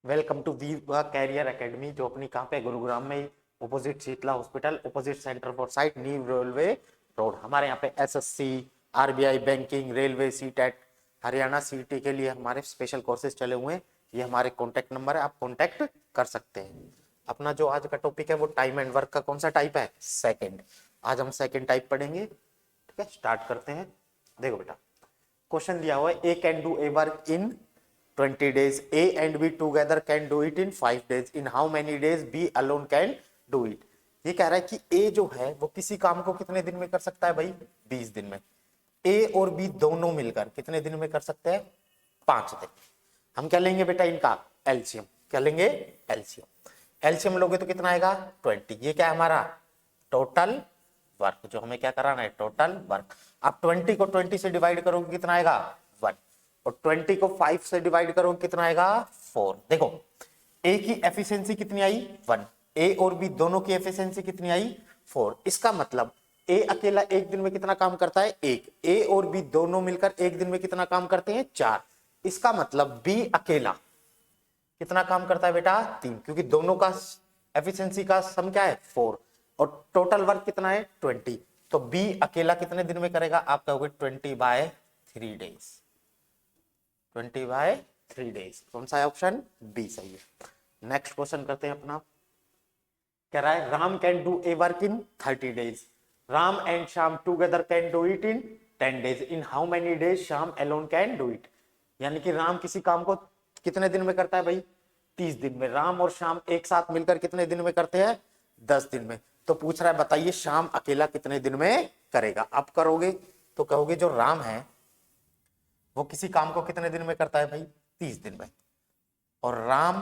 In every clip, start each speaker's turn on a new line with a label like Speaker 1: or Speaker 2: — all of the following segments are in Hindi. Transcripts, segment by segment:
Speaker 1: Welcome to viva career academy, जो अपनी कहाँ पे गुरुग्राम में opposite Sheetla hospital, opposite centre for sight, new railway road. हमारे यहाँ पे SSC, RBI, banking, railway, CTET, Haryana CET के लिए हमारे स्पेशल कोर्सेज चले हुए हैं। ये हमारे कॉन्टैक्ट नंबर है, आप कॉन्टैक्ट कर सकते हैं। अपना जो आज का टॉपिक है वो टाइम एंड वर्क का कौन सा टाइप है? सेकेंड। आज हम सेकेंड टाइप पढ़ेंगे। ठीक है, स्टार्ट करते हैं। देखो बेटा, क्वेश्चन दिया हुआ है, A can do a work in 20 days. A and B together can do it in 5 days. In how many days B alone can do it? ये कह रहा है कि A जो है वो किसी काम को कितने दिन में कर सकता है भाई? 20 दिन में। A और B दोनों मिलकर कितने दिन में कर सकते हैं? 5 दिन। हम क्या लेंगे बेटा? इनका एलसीएम। क्या लेंगे? एलसीएम। एलसीएम लोगे तो कितना आएगा? 20। ये क्या है हमारा? Total work. जो हमें क्या कराना है? Total work. आप 20 को 20 से डिवाइड करोगे कितना आएगा? 1। और 20 को 5 से डिवाइड करो कितना आएगा? 4। देखो, ए की एफिशिएंसी कितनी आई? 1। ए और बी दोनों की एफिशिएंसी कितनी आई? 4। इसका मतलब ए अकेला एक दिन में कितना काम करता है? 1। ए और बी दोनों मिलकर एक दिन में कितना काम करते हैं? 4। इसका मतलब बी अकेला कितना काम करता है बेटा? 3, क्योंकि दोनों का एफिशिएंसी का सम क्या है? 4। और टोटल वर्क कितना है? 20। तो बी अकेला कितने दिन में करेगा? आप कहोगे 20/3 days। 20/3 days। कौन सा है? ऑप्शन बी सही है। नेक्स्ट क्वेश्चन करते हैं अपना। कह रहा है Ram can do a work in 30 days. Ram and Shyam together can do it in 10 days. In how many days Shyam alone can do it? यानी कि राम किसी काम को कितने दिन में करता है भाई? 30 दिन में। राम और श्याम एक साथ मिलकर कितने दिन में करते हैं? 10 दिन में। तो पूछ रहा है बताइए श्याम अकेला कितने दिन में करेगा? आप करोगे तो कहोगे जो राम है वो किसी काम को कितने दिन में करता है भाई? 30 दिन में। और राम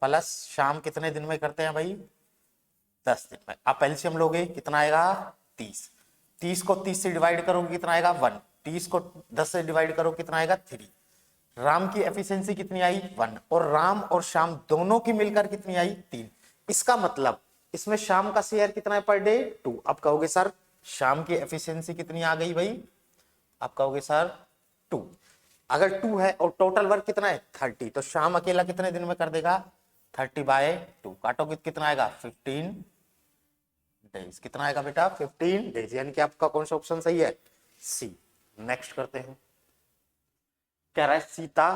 Speaker 1: प्लस श्याम कितने दिन में करते हैं भाई? 10 दिन में। आप एलसीएम लोगे कितना आएगा? 30। 30 को 30 से डिवाइड करोगे कितना आएगा? 1। 30 को 10 से डिवाइड करो कितना आएगा? 3। राम की एफिशिएंसी कितनी आई? 1। और राम और श्याम दोनों की मिलकर कितनी आई? 3। इसका मतलब इसमें श्याम का शेयर कितना है पर डे? 2। आप कहोगे सर श्याम की एफिशिएंसी कितनी आ गई भाई? आप कहोगे सर 2। अगर 2 है और टोटल वर्क कितना है? 30, तो शाम अकेला कितने दिन में कर देगा? 30/2। काटोगे कितना आएगा? 15 डेज। कितना आएगा बेटा? 15 डेज। यानी कि आपका कौन सा ऑप्शन सही है? सी। नेक्स्ट करते हैं। कह रहा है Sita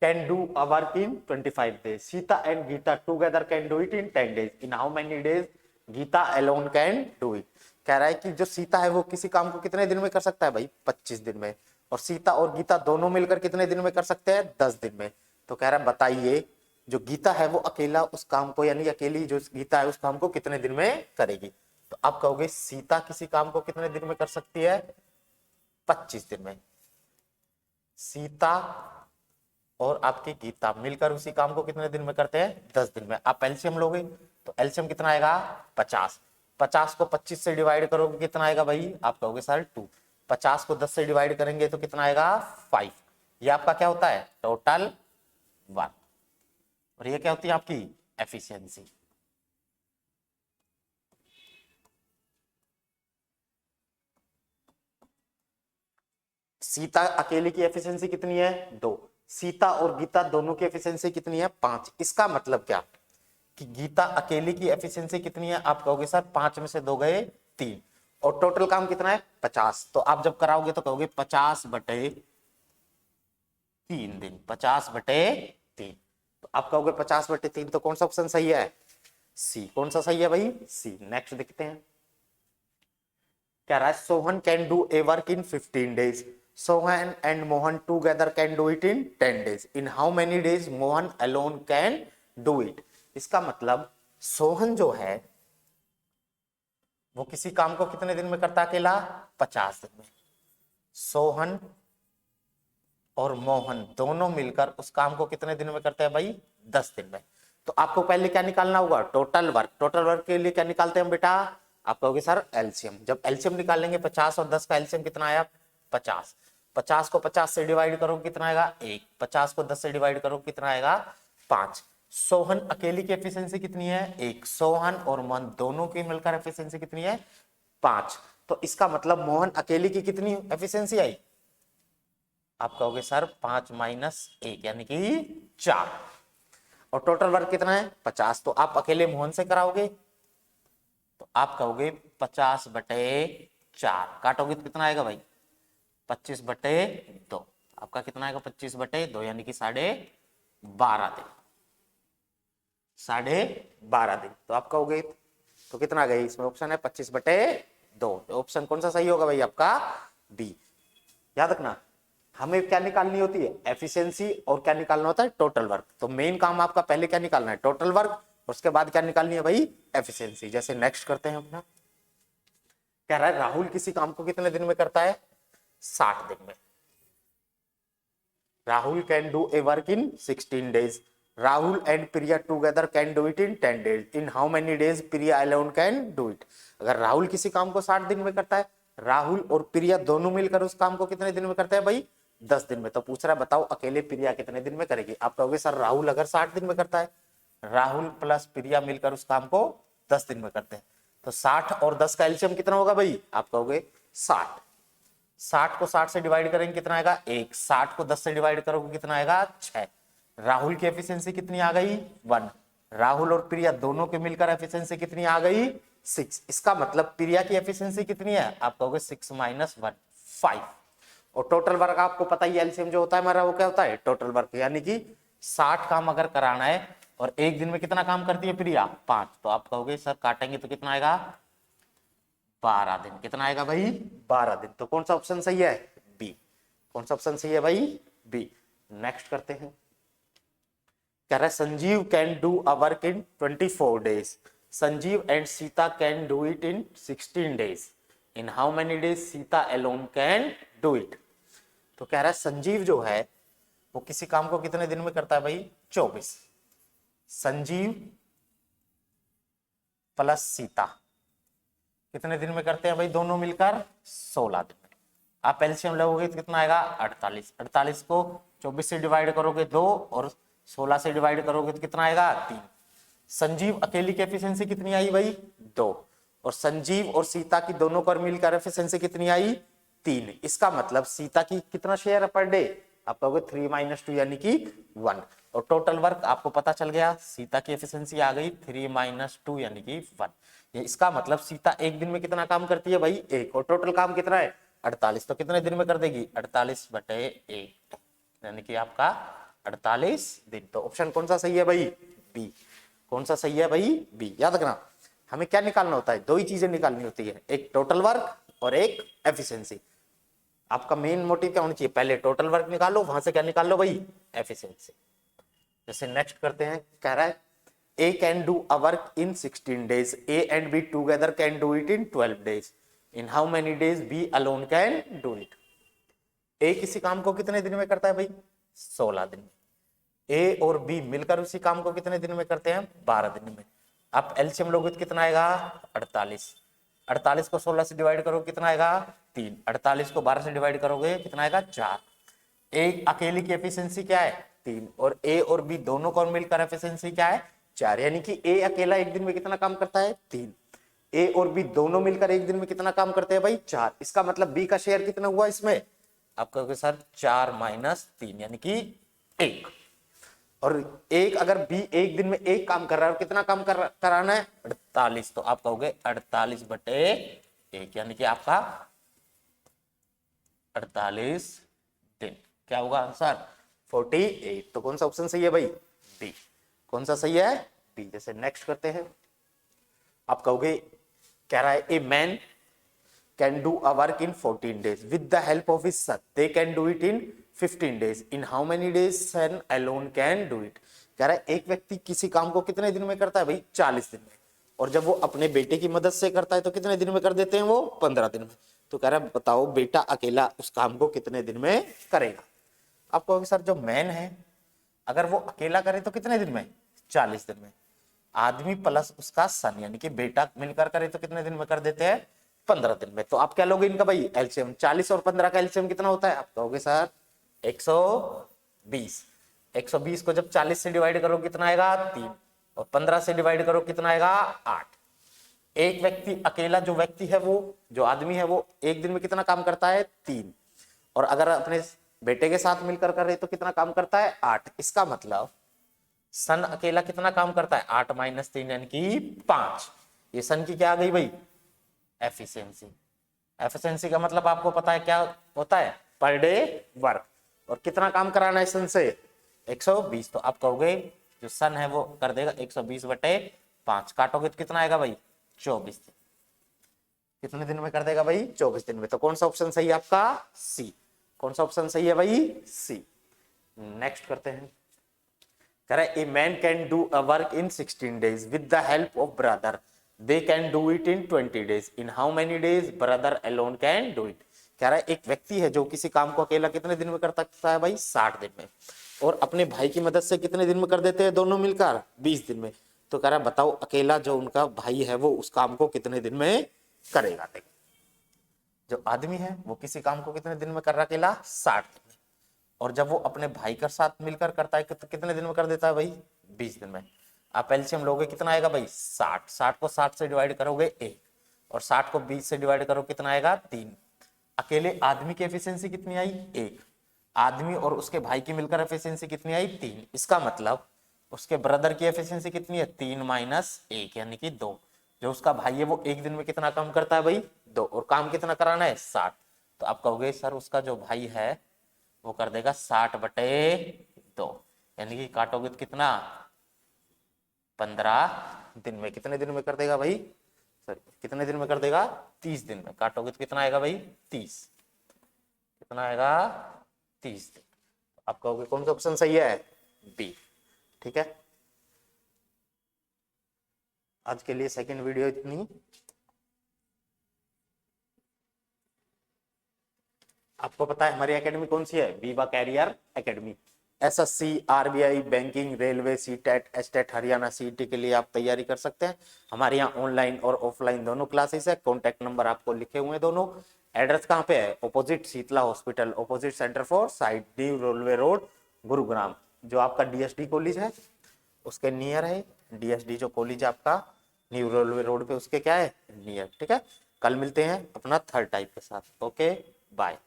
Speaker 1: can do a work in 25 days. Sita and Gita together can do it in 10 days. In how many days Gita alone can do it? कह रहा है कि जो सीता है वो किसी काम को कितने दिन में कर सकता है भाई? 25 दिन में। और सीता और गीता दोनों मिलकर कितने दिन में कर सकते हैं? 10 दिन में। तो कह रहा है बताइए जो गीता है वो अकेला उस काम को, यानी अकेली जो गीता है उस काम को कितने दिन में करेगी? तो आप कहोगे सीता किसी काम को कितने दिन में कर सकती है? 25 दिन में। सीता और आपकी गीता मिलकर उसी काम को कितने दिन में करते हैं? 10 दिन में। आप एलसीएम लोगे तो एलसीएम कितना आएगा? 50। 50 को 25 से डिवाइड करोगे कितना आएगा भाई? आप कहोगे सर 2। 50 को 10 से डिवाइड करेंगे तो कितना आएगा? 5। ये आपका क्या होता है? Total work. और ये क्या होती है आपकी? एफिशिएंसी। सीता अकेले की एफिशिएंसी कितनी है? 2। सीता और गीता दोनों की एफिशिएंसी कितनी है? 5। इसका मतलब क्या कि गीता अकेले की एफिशिएंसी कितनी है? आप कहोगे सर 5 में से 2 गए 3। और टोटल काम कितना है? 50। तो आप जब कराओगे तो कहोगे 50/3 दिन। 50/3। तो आप कहोगे 50/3। तो कौन सा ऑप्शन सही है? सी। कौन सा सही है भाई? सी। नेक्स्ट देखते हैं। कह रहा है Sohan can do a work in 15 days. Sohan and Mohan together can do it in 10 days. In how many days Mohan alone can do it? इसका मतलब सोहन जो है वो किसी काम को कितने दिन में करता है अकेला? 50 दिन में। सोहन और मोहन दोनों मिलकर उस काम को कितने दिन में करते हैं भाई? 10 दिन में। तो आपको पहले क्या निकालना होगा? Total work. टोटल वर्क के लिए क्या निकालते हैं हम बेटा? आप कहोगे सर एलसीएम। जब एलसीएम निकालेंगे 50 और 10 का एलसीएम कितना आया? 50। 50 को 50 से डिवाइड करो कितना आएगा? 1। 50 को 10 से डिवाइड करो कितना आएगा? 5। सोहन अकेली की एफिशिएंसी कितनी है? 1। सोहन और मोहन दोनों की मिलकर एफिशिएंसी कितनी है? 5। तो इसका मतलब मोहन अकेली की कितनी एफिशिएंसी आई? आप कहोगे सर 5 - 1 यानी कि 4 और टोटल वर्क कितना है 50। तो आप अकेले मोहन से कराओगे तो आप कहोगे 50/4 काटोगे तो कितना आएगा भाई 25/2। आपका कितना आएगा 25/2 यानी कि 12.5 दिन। 12.5 दिन तो आप कहोगे तो कितना आ गया इसमें ऑप्शन है 25/2। ऑप्शन कौन सा सही होगा भाई आपका बी। याद रखना हमें क्या निकालनी होती है एफिशिएंसी और क्या निकालना होता है टोटल वर्क। तो मेन काम आपका पहले क्या निकालना है टोटल वर्क, उसके बाद क्या निकालनी है भाई एफिशिएंसी। जैसे नेक्स्ट करते हैं अपना, कह रहा है राहुल किसी काम को कितने दिन में करता है 60 दिन में। Rahul can do a work in 16 days। Rahul and Priya together can do it in 10 days। In how many days Priya alone can do it. अगर राहुल किसी काम को 60 दिन में करता है, राहुल और प्रिया दोनों मिलकर उस काम को कितने दिन में करते हैं भाई 10 दिन में। तो पूछ रहा है बताओ अकेले प्रिया कितने दिन में करेगी। आप कहोगे सर राहुल अगर 60 दिन में करता है, राहुल प्लस प्रिया मिलकर उस काम को 10 दिन में करते हैं, तो 60 और 10 का एलसीएम कितना होगा भाई। आप कहोगे 60। 60 को 60 से डिवाइड करेंगे कितना आएगा 1। 60 को 10 से डिवाइड करोगे कितना आएगा 6। राहुल की एफिशिएंसी कितनी आ गई 1। राहुल और प्रिया दोनों के मिलकर एफिशिएंसी कितनी आ गई 6। इसका मतलब प्रिया की एफिशिएंसी कितनी है आप कहोगे 6 - 1 5। और टोटल वर्क आपको पता ही एलसीएम जो होता है हमारा वो क्या होता है टोटल वर्क। यानी कि 60 काम अगर कराना है और एक दिन में कितना काम करती है प्रिया 5, तो आप कहोगे सर काटेंगे तो कितना आएगा 12 दिन। कितना आएगा भाई 12 दिन। तो कौन सा ऑप्शन सही है बी। कौन सा ऑप्शन सही है भाई बी। नेक्स्ट करते हैं, कह रहा है Sanjeev can do a work in 24 days। Sanjeev and Sita can do it in 16 days। In how many days Sita alone can do it. तो कह रहा है संजीव जो है वो किसी काम को कितने दिन में करता है भाई 24। संजीव प्लस सीता कितने दिन में करते हैं भाई दोनों मिलकर 16 दिन में। आप एलसीएम लगोगे तो कितना आएगा 48। 48 को 24 से डिवाइड करोगे 2 और 16 से डिवाइड करोगे तो कितना आएगा 3। संजीव अकेली की एफिशिएंसी कितनी आई भाई 2 और संजीव और सीता की दोनों पर मिलकर एफिशिएंसी कितनी आई 3। इसका मतलब सीता की कितना शेयर है पर डे आप कहोगे 3 - 2 यानी कि 1। और टोटल वर्क आपको पता चल गया सीता की एफिशिएंसी आ गई 3 - 2 यानी कि 1। इसका मतलब सीता एक दिन में कितना काम करती है भाई 1 और टोटल काम कितना है 48। तो कितने दिन में कर देगी 48/8 यानी कि आपका 48 दिन। तो ऑप्शन कौन सा सही है भाई बी। कौन सा सही है भाई बी। याद रखना हमें क्या निकालना होता है 2 ही चीजें निकालनी होती है, एक टोटल वर्क और एक एफिशिएंसी। आपका मेन मोटिव क्या होना चाहिए पहले टोटल वर्क निकालो वहां से क्या निकाल लो भाई एफिशिएंसी। जैसे नेक्स्ट करते हैं, कह रहा है A can do a work in 16 days। A and B together can do it in 12 days। In how many days B alone can do it। A किसी काम को कितने दिन में करता है भाई 16 दिन में। A और B मिलकर उसी काम को कितने दिन में करते हैं 12 दिन में। आप एलसीएम लोगे तो कितना आएगा 48। 48 को 16 से डिवाइड करोगे कितना आएगा 3। 48 को 12 से डिवाइड करोगे कितना आएगा 4। एक अकेली की एफिशिएंसी क्या है 3 और A और B दोनों को मिलकर एफिशिएंसी क्या है 4। यानी कि A अकेला एक दिन में कितना काम करता है 3। A और B दोनों मिलकर एक दिन में कितना काम करते हैं भाई 4। इसका मतलब B का शेयर कितना हुआ इसमें आप कहोगे सर 4 - 3 यानी कि 1। और एक अगर B एक दिन में एक काम कर रहा है और कितना काम कराना है 48। तो आप कहोगे 48/1 यानी कि आपका 48 दिन। क्या होगा आंसर 48। तो कौन सा ऑप्शन सही है भाई बी। कौन सा सही है बी। जैसे नेक्स्ट करते हैं, आप कहोगे कह रहा है a man can do a work in 14 days with the help of his son. They can do it in 15 days। In how many days son alone can do it. कह रहा है एक व्यक्ति किसी काम को कितने दिन में करता है भाई 40 दिन में और जब वो अपने बेटे की मदद से करता है तो कितने दिन में कर देते हैं वो 15 दिन में। तो कह रहा है बताओ बेटा अकेला उस काम को कितने दिन में करेगा। आप कहोगे सर जो मैन है अगर वो अकेला करे तो कितने दिन में 40 दिन में। आदमी प्लस उसका सन यानी कि बेटा मिलकर करे तो कितने दिन में कर देते हैं 15 दिन में। तो आप क्या लोगे इनका भाई एलसीएम 40 और 15 का एलसीएम कितना होता है आप कहोगे सर 120। 120 को जब 40 से डिवाइड करो कितना आएगा 3 और 15 से डिवाइड करो कितना आएगा 8। एक व्यक्ति अकेला जो आदमी है वो एक दिन में कितना काम करता है 3 और अगर अपने बेटे के साथ मिलकर कर रहे तो कितना काम करता है 8। इसका मतलब सन अकेला कितना काम करता है 8 - 3 यानी कि 5। ये सन की क्या आ गई भाई एफिशिएंसी। एफिशिएंसी का मतलब आपको पता है क्या होता है पर डे वर्क। और कितना काम कराना है सन से 120। तो आप कहोगे जो सन है वो कर देगा 120/5। काटोगे तो कितना आएगा भाई 24 दिन। कितने दिन में कर देगा भाई 24 दिन में। तो कौन सा ऑप्शन सही है आपका सी। कौन सा ऑप्शन सही है भाई सी। नेक्स्ट करते हैं। कह रहा है a man can do a work in 16 days with the help of brother they can do it in 20 days। In how many days brother alone can do it. कह रहा है एक व्यक्ति है जो किसी काम को अकेला कितने दिन में कर सकता है भाई 60 दिन में, और अपने भाई की मदद से कितने दिन में कर देते हैं दोनों मिलकर 20 दिन में। तो कह रहा है बताओ अकेला जो उनका भाई है वो उस काम को कितने दिन में करेगा। देखो जो आदमी है वो किसी काम को कितने दिन में कर रहा है अकेला 60 दिन में, और जब वो अपने भाई के साथ मिलकर करता है तो कितने दिन में कर देता है भाई 20 दिन में। आप एलसीएम लोगे कितना आएगा भाई 60। 60 को 60 से डिवाइड करोगे 1, और 60 को 20 से डिवाइड करो कितना आएगा 3। अकेले आदमी की एफिशिएंसी कितनी आई 1। आदमी और उसके भाई की मिलकर एफिशिएंसी कितनी आई 3। इसका मतलब उसके ब्रदर की एफिशिएंसी कितनी है 3 - 1 यानी कि 2। जो उसका भाई है वो एक दिन में कितना काम करता है भाई 2, और काम कितना कराना है 60। तो आप कहोगे सर उसका जो भाई है वो कर देगा 60/2 यानी कि काटोगे तो कितना 15 दिन में। कितने दिन में कर देगा भाई सर कितने दिन में कर देगा 30 दिन में। काटोगे तो कितना आएगा भाई 30। कितना आएगा 30 दिन। आप कहोगे कौन सा ऑप्शन सही है बी। ठीक है आज के लिए सेकंड वीडियो इतनी। आपको पता है हमारी एकेडमी कौन सी है viva career academy. SSC RBI banking railway CTET estate Haryana CET के लिए आप तैयारी कर सकते हैं। हमारे यहाँ ऑनलाइन और ऑफलाइन दोनों क्लासेस है। कॉन्टैक्ट नंबर आपको लिखे हुए हैं दोनों। एड्रेस कहाँ पे है opposite Sheetla hospital opposite centre for sight new railway road Gurugram. जो आपका डीएसडी कॉलेज है उसके नियर है। डीएसडी जो कॉलेज है आपका न्यू रेलवे रोड पे उसके क्या है नियर। ठीक है कल मिलते हैं अपना थर्ड टाइप के साथ। Okay bye.